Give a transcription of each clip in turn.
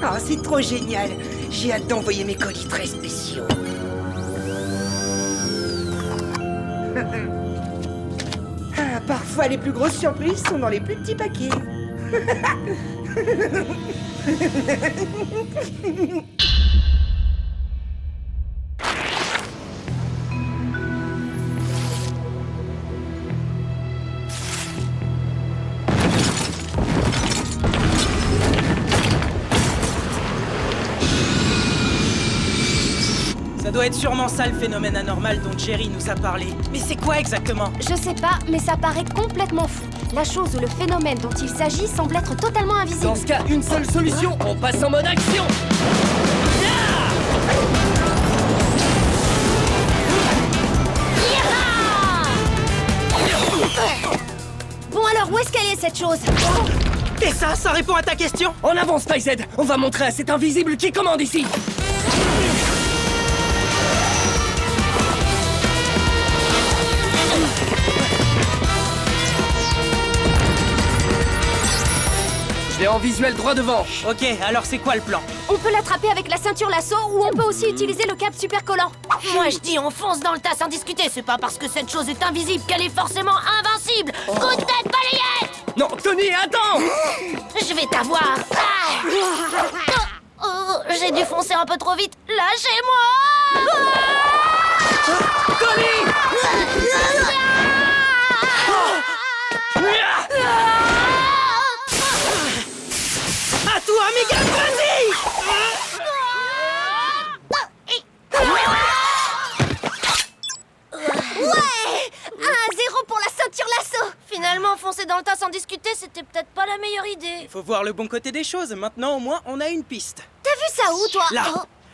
Ah, c'est trop génial. J'ai hâte d'envoyer mes colis très spéciaux. Ah, parfois, les plus grosses surprises sont dans les plus petits paquets. Ça doit être sûrement ça le phénomène anormal dont Jerry nous a parlé. Mais c'est quoi exactement? Je sais pas, mais ça paraît complètement fou. La chose ou le phénomène dont il s'agit semble être totalement invisible. Dans ce cas, une seule solution, on passe en mode action. Bon alors, où est-ce qu'elle est cette chose? Et ça répond à ta question? En avant, SpyZ. On va montrer à cet invisible qui commande ici. Je l'ai en visuel droit devant. Ok, alors c'est quoi le plan? On peut l'attraper avec la ceinture lasso ou on peut aussi utiliser le câble super collant. Moi je dis on fonce dans le tas sans discuter, c'est pas parce que cette chose est invisible qu'elle est forcément invincible. Coup de tête balayette. Non, Tony, attends. Je vais t'avoir. J'ai dû foncer un peu trop vite. Lâchez-moi. Tony. À toi, Miguel, vas-y! Ouais 1-0 pour la ceinture lasso. Finalement, foncer dans le tas sans discuter, c'était peut-être pas la meilleure idée. Faut voir le bon côté des choses. Maintenant, au moins, on a une piste. T'as vu ça où, toi? Là,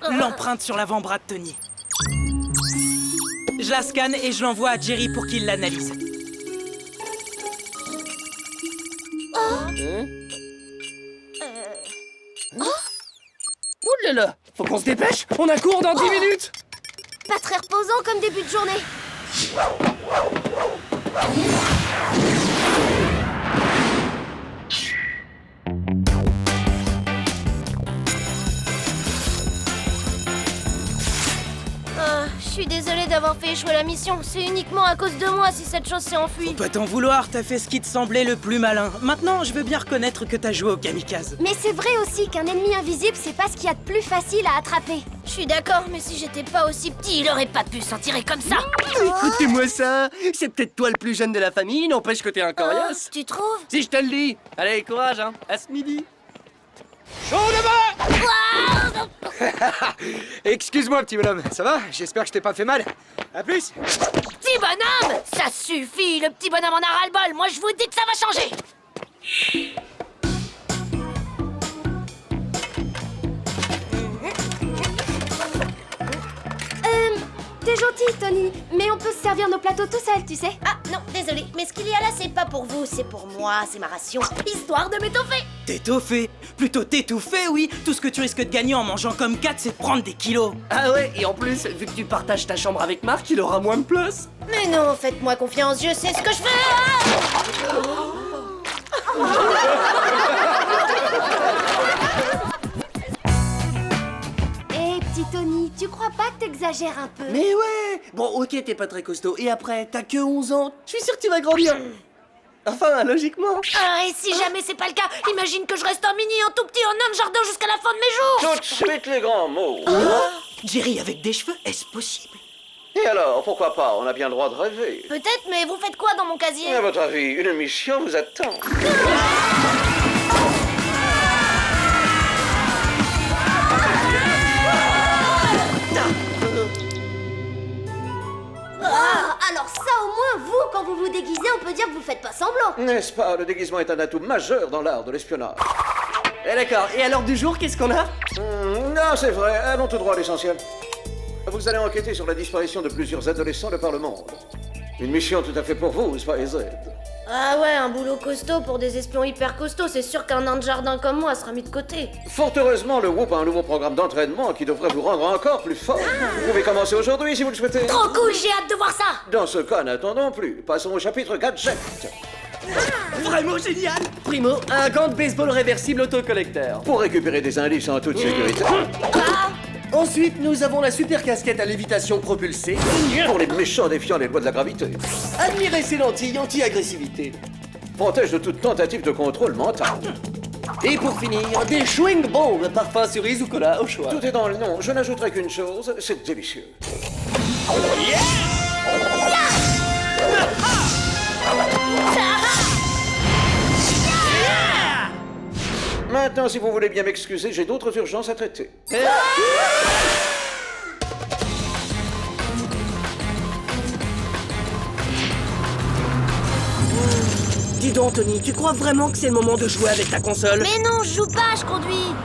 Oh. l'empreinte sur l'avant-bras de Tony. Je la scanne et je l'envoie à Jerry pour qu'il l'analyse. Ouh là là. Faut qu'on se dépêche. On a cours dans 10 minutes. Pas très reposant comme début de journée. Je suis désolée d'avoir fait échouer la mission. C'est uniquement à cause de moi si cette chose s'est enfuie. Faut pas t'en vouloir, t'as fait ce qui te semblait le plus malin. Maintenant, je veux bien reconnaître que t'as joué au kamikaze. Mais c'est vrai aussi qu'un ennemi invisible, c'est pas ce qu'il y a de plus facile à attraper. Je suis d'accord, mais si j'étais pas aussi petit, il aurait pas pu s'en tirer comme ça. Écoutez-moi ça. C'est peut-être toi le plus jeune de la famille, n'empêche que t'es un coriace. Tu trouves? Si je te le dis. Allez, courage, hein. À ce midi. Excuse-moi, petit bonhomme, ça va? J'espère que je t'ai pas fait mal. À plus! Petit bonhomme! Ça suffit, le petit bonhomme en a ras-le-bol. Moi, je vous dis que ça va changer. T'es gentil, Tony, mais on peut se servir nos plateaux tout seuls, tu sais. Ah, non, désolé, mais ce qu'il y a là, c'est pas pour vous, c'est pour moi, c'est ma ration, histoire de m'étoffer. T'étoffer? Plutôt t'étouffer, oui. Tout ce que tu risques de gagner en mangeant comme 4, c'est de prendre des kilos. Ah ouais, et en plus, vu que tu partages ta chambre avec Marc, il aura moins de place. Mais non, faites-moi confiance, je sais ce que je fais. Eh, petit Tony, tu crois pas que t'exagères un peu? Mais ouais. Bon, ok, t'es pas très costaud. Et après, t'as que 11 ans. Je suis sûr que tu vas grandir. Enfin, logiquement. Ah, et si jamais c'est pas le cas, imagine que je reste un mini, un tout petit, en nain de jardin jusqu'à la fin de mes jours. Tout de suite les grands mots. Jerry avec des cheveux, est-ce possible? Et alors, pourquoi pas? On a bien le droit de rêver. Peut-être, mais vous faites quoi dans mon casier? À votre avis, une mission vous attend. Alors ça, au moins, vous, quand vous vous déguisez, on peut dire que vous faites pas semblant. N'est-ce pas? Le déguisement est un atout majeur dans l'art de l'espionnage. Eh d'accord, et à l'heure du jour, qu'est-ce qu'on a? Non, c'est vrai. Allons tout droit à l'essentiel. Vous allez enquêter sur la disparition de plusieurs adolescents de par le monde. Une mission tout à fait pour vous, SpyZ. Ah ouais, un boulot costaud pour des espions hyper costauds, c'est sûr qu'un nain de jardin comme moi sera mis de côté. Fort heureusement, le WOOP a un nouveau programme d'entraînement qui devrait vous rendre encore plus fort. Vous pouvez commencer aujourd'hui si vous le souhaitez. Trop cool, j'ai hâte de voir ça. Dans ce cas, n'attendons plus. Passons au chapitre gadget. vraiment génial! Primo, un gant de baseball réversible autocollecteur. Pour récupérer des indices en toute sécurité. Ensuite, nous avons la super casquette à lévitation propulsée. Pour les méchants défiant les lois de la gravité. Admirez ces lentilles anti-agressivité. Protège de toute tentative de contrôle mental. Et pour finir, des chewing bombs, parfum cerise ou cola au choix. Tout est dans le nom. Je n'ajouterai qu'une chose, c'est délicieux. Maintenant, si vous voulez bien m'excuser, j'ai d'autres urgences à traiter. Dis donc, Tony, tu crois vraiment que c'est le moment de jouer avec ta console? Mais non, je joue pas, je conduis.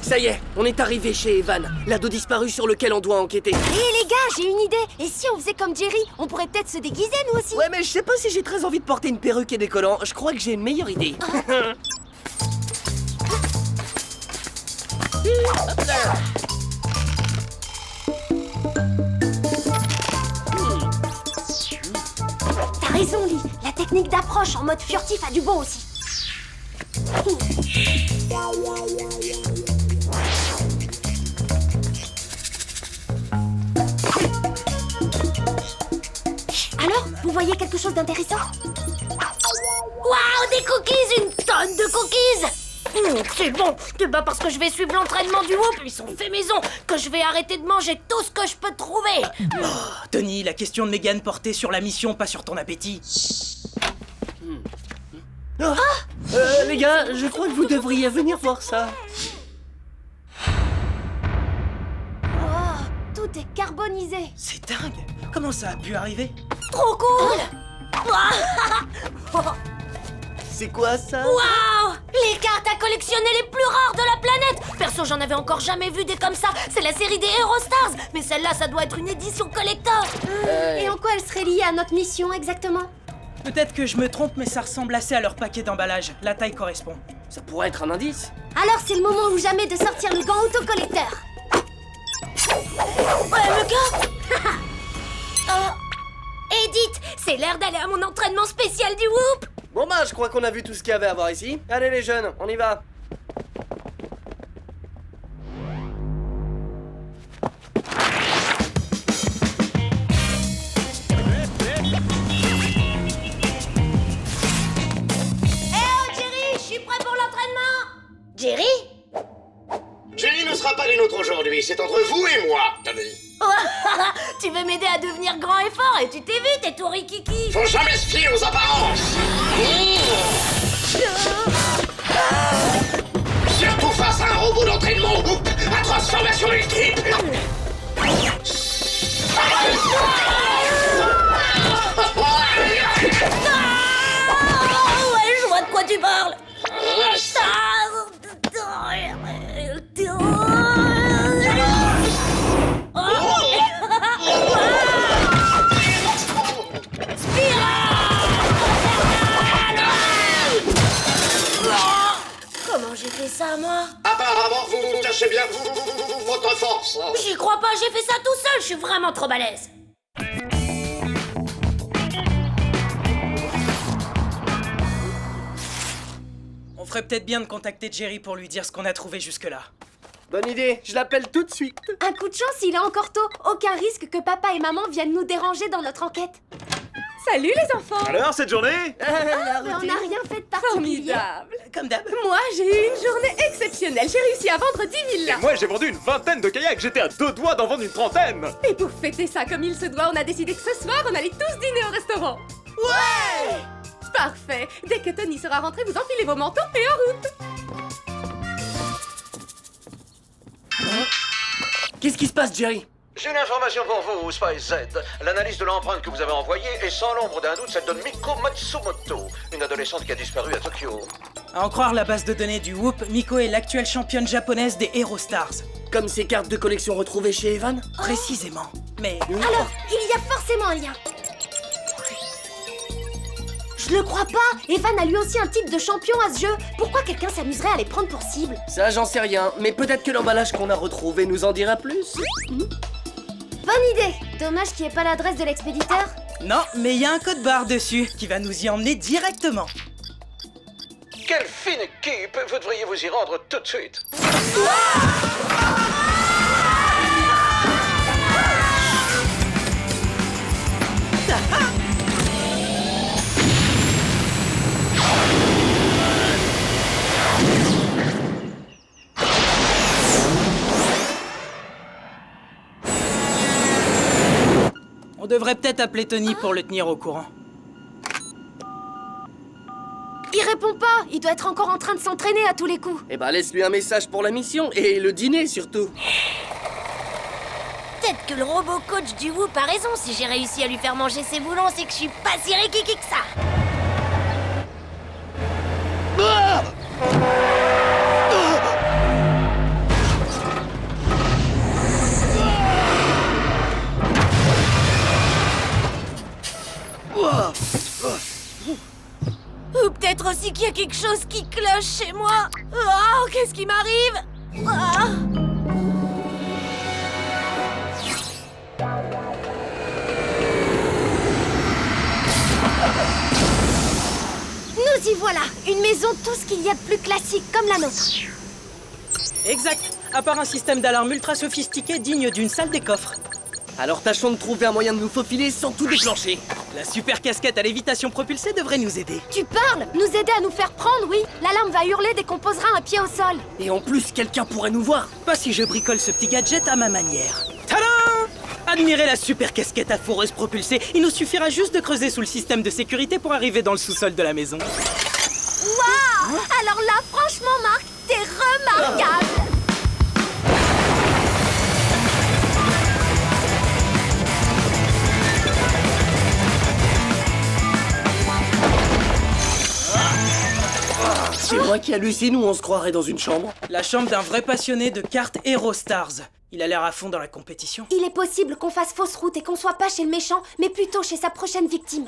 Ça y est, on est arrivé chez Evan, l'ado disparu sur lequel on doit enquêter. Hé les gars, j'ai une idée. Et si on faisait comme Jerry, on pourrait peut-être se déguiser nous aussi. Ouais, mais je sais pas si j'ai très envie de porter une perruque et des collants. Je crois que j'ai une meilleure idée. T'as raison, Lee. La technique d'approche en mode furtif a du bon aussi. Alors, vous voyez quelque chose d'intéressant? Waouh, des cookies, une tonne de cookies. C'est bon, c'est pas parce que je vais suivre l'entraînement du Whoop, ils sont faits maison, que je vais arrêter de manger tout ce que je peux trouver. Tony, la question de Megan portait sur la mission, pas sur ton appétit. Les gars, je crois que vous devriez venir voir ça. Oh, tout est carbonisé. C'est dingue! Comment ça a pu arriver? Trop cool. C'est quoi ça? Waouh, les cartes à collectionner les plus rares de la planète. Perso, j'en avais encore jamais vu des comme ça. C'est la série des Hero Stars, mais celle-là, ça doit être une édition collector. Et en quoi elle serait liée à notre mission exactement? Peut-être que je me trompe, mais ça ressemble assez à leur paquet d'emballage. La taille correspond. Ça pourrait être un indice. Alors c'est le moment ou jamais de sortir le gant autocollecteur. Ouais, le gars. Edith, c'est l'heure d'aller à mon entraînement spécial du Whoop. Bon bah, je crois qu'on a vu tout ce qu'il y avait à voir ici. Allez les jeunes, on y va. Jerry, je suis prêt pour l'entraînement. Jerry? Jerry ne sera pas les nôtres aujourd'hui, c'est entre vous et moi, Tony. Tu veux m'aider à devenir grand et fort et tu t'es vu, t'es tout rikiki. Faut jamais se fier aux apparences. Surtout face à un robot d'entraînement Whoop à transformation multiple. Ouais, je vois de quoi tu parles. Comment j'ai fait ça, moi? Apparemment, vous cachez bien votre force. J'y crois pas, j'ai fait ça tout seul, je suis vraiment trop balèze. On ferait peut-être bien de contacter Jerry pour lui dire ce qu'on a trouvé jusque-là. Bonne idée, je l'appelle tout de suite. Un coup de chance, il est encore tôt. Aucun risque que papa et maman viennent nous déranger dans notre enquête. Salut les enfants! Alors, cette journée? Mais on n'a rien fait de particulier. Formidable! Comme d'hab. Moi, j'ai eu une journée exceptionnelle. J'ai réussi à vendre 10 000 Et moi, j'ai vendu une vingtaine de kayaks. J'étais à 2 doigts d'en vendre une trentaine. Et pour fêter ça comme il se doit, on a décidé que ce soir, on allait tous dîner au restaurant. Ouais! Parfait! Dès que Tony sera rentré, vous enfilez vos manteaux et en route! Qu'est-ce qui se passe, Jerry? J'ai une information pour vous, Spice Z. L'analyse de l'empreinte que vous avez envoyée est sans l'ombre d'un doute celle de Miko Matsumoto, une adolescente qui a disparu à Tokyo. À en croire la base de données du Whoop, Miko est l'actuelle championne japonaise des Hero Stars. Comme ces cartes de collection retrouvées chez Evan? Précisément. Mais... Alors, il y a forcément un lien. Je le crois pas. Evan a lui aussi un titre de champion à ce jeu. Pourquoi quelqu'un s'amuserait à les prendre pour cible? Ça, j'en sais rien, mais peut-être que l'emballage qu'on a retrouvé nous en dira plus. Bonne idée. Dommage qu'il n'y ait pas l'adresse de l'expéditeur. Non, mais il y a un code barre dessus qui va nous y emmener directement. Quelle fine équipe! Vous devriez vous y rendre tout de suite. On devrait peut-être appeler Tony pour le tenir au courant. Il répond pas. Il doit être encore en train de s'entraîner à tous les coups. Eh ben, laisse-lui un message pour la mission et le dîner surtout. Peut-être que le robot coach du Whoop a raison. Si j'ai réussi à lui faire manger ses boulons, c'est que je suis pas si rikiki que ça. Ou peut-être aussi qu'il y a quelque chose qui cloche chez moi. Oh, qu'est-ce qui m'arrive? Ah. Nous y voilà. Une maison, tout ce qu'il y a de plus classique, comme la nôtre. Exact. À part un système d'alarme ultra sophistiqué digne d'une salle des coffres. Alors tâchons de trouver un moyen de nous faufiler sans tout déclencher. La super casquette à lévitation propulsée devrait nous aider. Tu parles? Nous aider à nous faire prendre, oui. L'alarme va hurler dès qu'on posera un pied au sol. Et en plus, quelqu'un pourrait nous voir. Pas si je bricole ce petit gadget à ma manière. Tadam! Admirez la super casquette à foreuse propulsée. Il nous suffira juste de creuser sous le système de sécurité pour arriver dans le sous-sol de la maison. Waouh! Alors là, franchement, Marc, t'es remarquable. C'est moi qui hallucine ou on se croirait dans une chambre? La chambre d'un vrai passionné de cartes Hero Stars. Il a l'air à fond dans la compétition. Il est possible qu'on fasse fausse route et qu'on soit pas chez le méchant, mais plutôt chez sa prochaine victime.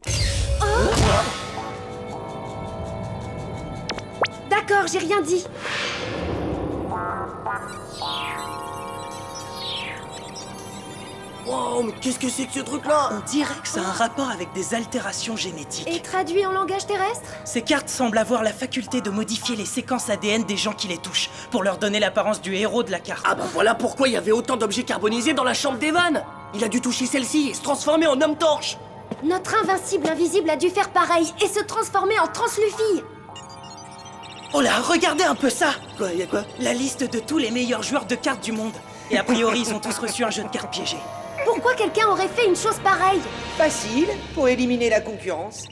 Oh! D'accord, j'ai rien dit. Wow, mais qu'est-ce que c'est que ce truc-là? On dirait que ça a un rapport avec des altérations génétiques. Et traduit en langage terrestre? Ces cartes semblent avoir la faculté de modifier les séquences ADN des gens qui les touchent, pour leur donner l'apparence du héros de la carte. Ah bah voilà pourquoi il y avait autant d'objets carbonisés dans la chambre d'Evan. Il a dû toucher celle-ci et se transformer en homme torche. Notre invincible invisible a dû faire pareil et se transformer en Transluffy. Oh là, regardez un peu ça! Quoi, y'a quoi? La liste de tous les meilleurs joueurs de cartes du monde. Et a priori, ils ont tous reçu un jeu de cartes piégé. Pourquoi quelqu'un aurait fait une chose pareille? Facile, pour éliminer la concurrence.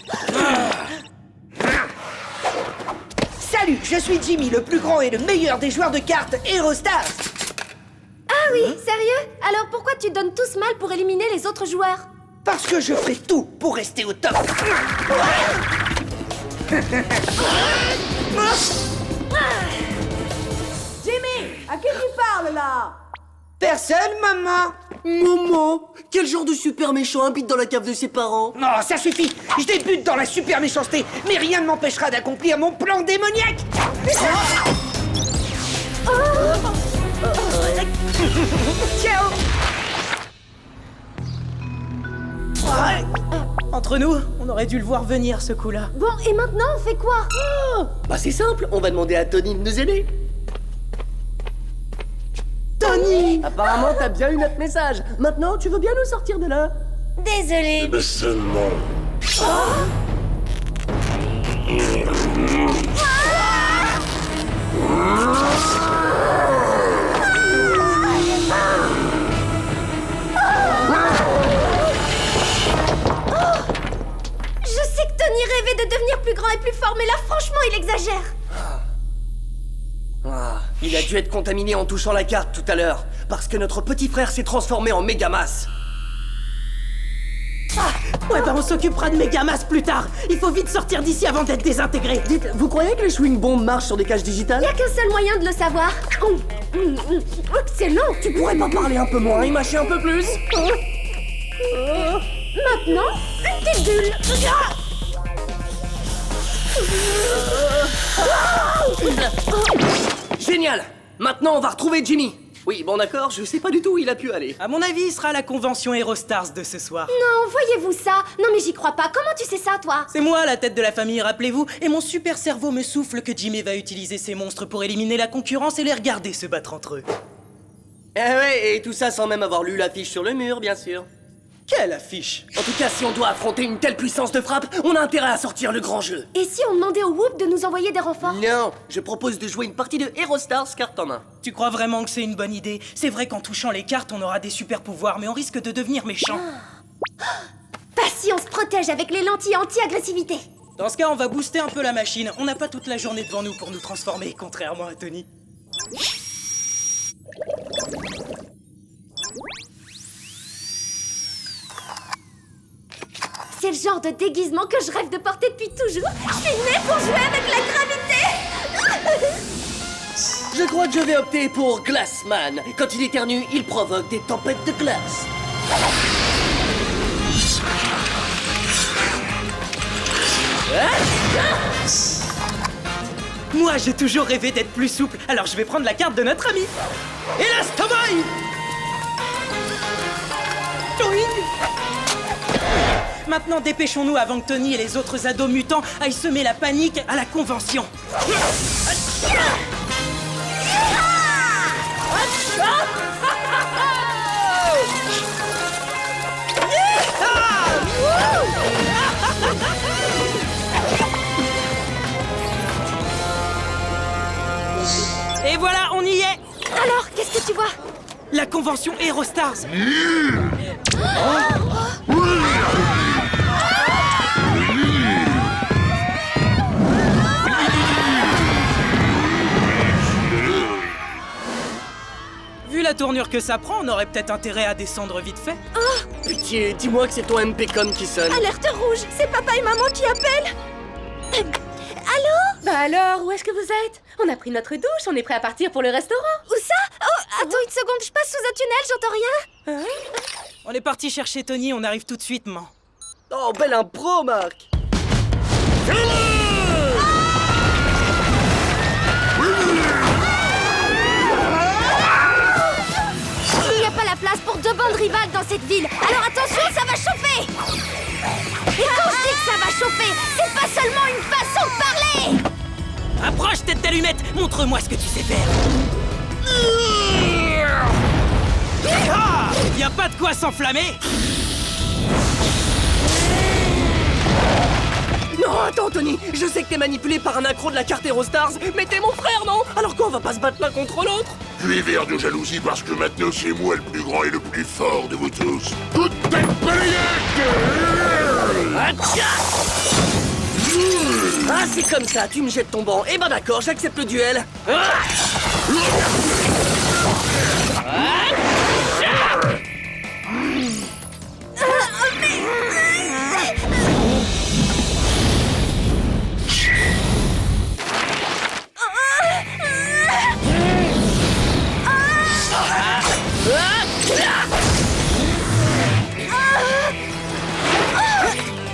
Salut, je suis Jimmy, le plus grand et le meilleur des joueurs de cartes Hero Stars. Ah oui, sérieux? Alors pourquoi tu donnes tous mal pour éliminer les autres joueurs? Parce que je ferai tout pour rester au top. Jimmy, à qui tu parles là? Personne, maman. Maman, quel genre de super méchant habite dans la cave de ses parents? Non, ça suffit. Je débute dans la super méchanceté, mais rien ne m'empêchera d'accomplir mon plan démoniaque. Ciao. Entre nous, on aurait dû le voir venir ce coup-là. Bon, et maintenant on fait quoi? Bah c'est simple, on va demander à Tony de nous aider. Tony! Apparemment t'as bien eu notre message. Maintenant tu veux bien nous sortir de là? Désolée. Mais seulement. Je sais que Tony rêvait de devenir plus grand et plus fort, mais là franchement il exagère. Ah, il a dû être contaminé en touchant la carte tout à l'heure, parce que notre petit frère s'est transformé en Mégamas. Ouais, bah on s'occupera de Mégamas plus tard. Il faut vite sortir d'ici avant d'être désintégré. Dites, vous croyez que les chewing bombs marchent sur des cages Y digitales? a qu'un seul moyen de le savoir. Excellent. Tu pourrais pas parler un peu moins et mâcher un peu plus? Maintenant, une petite bulle. Génial! Maintenant on va retrouver Jimmy. Oui, bon d'accord, je sais pas du tout où il a pu aller. À mon avis, il sera à la convention Aerostars de ce soir. Non, voyez-vous ça? Non mais j'y crois pas. Comment tu sais ça, toi? C'est moi la tête de la famille, rappelez-vous, et mon super cerveau me souffle que Jimmy va utiliser ces monstres pour éliminer la concurrence et les regarder se battre entre eux. Eh ouais, et tout ça sans même avoir lu l'affiche sur le mur, bien sûr. Quelle affiche! En tout cas, si on doit affronter une telle puissance de frappe, on a intérêt à sortir le grand jeu. Et si on demandait au Whoop de nous envoyer des renforts? Non, je propose de jouer une partie de Aerostars carte en main. Tu crois vraiment que c'est une bonne idée? C'est vrai qu'en touchant les cartes, on aura des super pouvoirs, mais on risque de devenir méchant. Pas si on se protège avec les lentilles anti-agressivité. Dans ce cas, on va booster un peu la machine. On n'a pas toute la journée devant nous pour nous transformer, contrairement à Tony. C'est le genre de déguisement que je rêve de porter depuis toujours. Je suis née pour jouer avec la gravité. Je crois que je vais opter pour Glassman. Quand il éternue, il provoque des tempêtes de glace. Moi, j'ai toujours rêvé d'être plus souple, alors je vais prendre la carte de notre ami. Elastoboy! Toing! Maintenant, dépêchons-nous avant que Tony et les autres ados mutants aillent semer la panique à la convention. Et voilà, on y est! Alors, qu'est-ce que tu vois? La convention Aerostars! Vu la tournure que ça prend, on aurait peut-être intérêt à descendre vite fait. Pitié, dis-moi que c'est ton MP-com qui sonne. Alerte rouge, c'est papa et maman qui appellent. Allô? Bah alors, où est-ce que vous êtes? On a pris notre douche, on est prêt à partir pour le restaurant. Où ça? Oh, attends une seconde, je passe sous un tunnel, j'entends rien. On est parti chercher Tony, on arrive tout de suite, man. Oh, belle impro, Marc. Il n'y a pas la place pour deux bandes rivales dans cette ville. Alors attention, ça va chauffer. Et quand je dis que ça va chauffer, c'est pas seulement une façon de parler. Approche, tête d'allumette! Montre-moi ce que tu sais faire! Ah! Y a pas de quoi s'enflammer! Non, attends, Tony, je sais que t'es manipulé par un accro de la carte Aerostars, mais t'es mon frère, non? Alors quoi, on va pas se battre l'un contre l'autre? Je suis vert de jalousie parce que maintenant c'est moi le plus grand et le plus fort de vous tous. Toute tête balayette! Ah, c'est comme ça, tu me jettes ton banc. Eh ben d'accord, j'accepte le duel.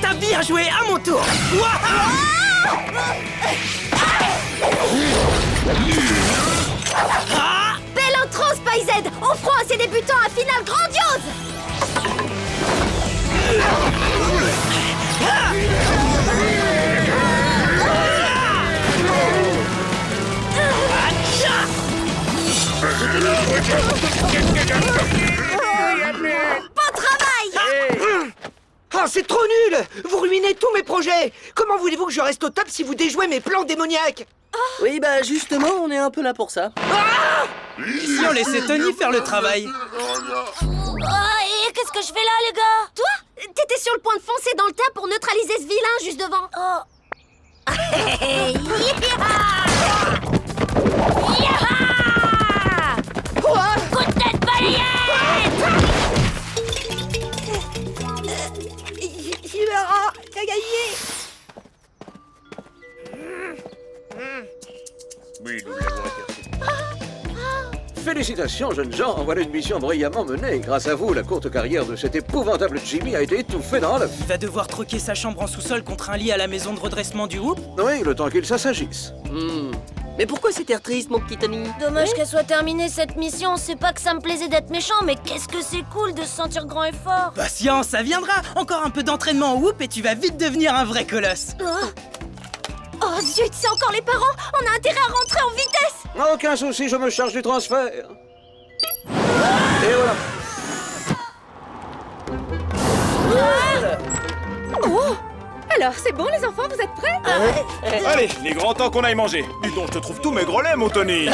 T'as bien joué, à mon tour! Belle intro, Spy Z. Offrons à ses débutants un final grandiose. Bon travail. Ah, c'est trop nul! Vous ruinez tous mes projets! Comment voulez-vous que je reste au top si vous déjouez mes plans démoniaques? Oui, bah justement, on est un peu là pour ça. Si on laissait Tony faire le travail. Oh, et qu'est-ce que je fais là, les gars? Toi, t'étais sur le point de foncer dans le tas pour neutraliser ce vilain juste devant. Oh. Coup de tête balayette! Oui, nous l'avons intercepté. Félicitations, jeunes gens, voilà une mission brillamment menée. Grâce à vous, la courte carrière de cet épouvantable Jimmy a été étouffée dans l'œuf. Il va devoir troquer sa chambre en sous-sol contre un lit à la maison de redressement du Whoop. Oui, le temps qu'il s'assagisse. Mais pourquoi cet air triste, mon petit ami? Dommage qu'elle soit terminée cette mission. C'est pas que ça me plaisait d'être méchant, mais qu'est-ce que c'est cool de se sentir grand et fort. Patience, ça viendra. Encore un peu d'entraînement en whoop et tu vas vite devenir un vrai colosse. Oh zut, c'est encore les parents. On a intérêt à rentrer en vitesse. Aucun souci, je me charge du transfert. Et voilà. Oh! Alors, c'est bon les enfants, vous êtes prêts? Allez, il est grand temps qu'on aille manger. Dis donc, je te trouve tout maigrelet, mon Tony.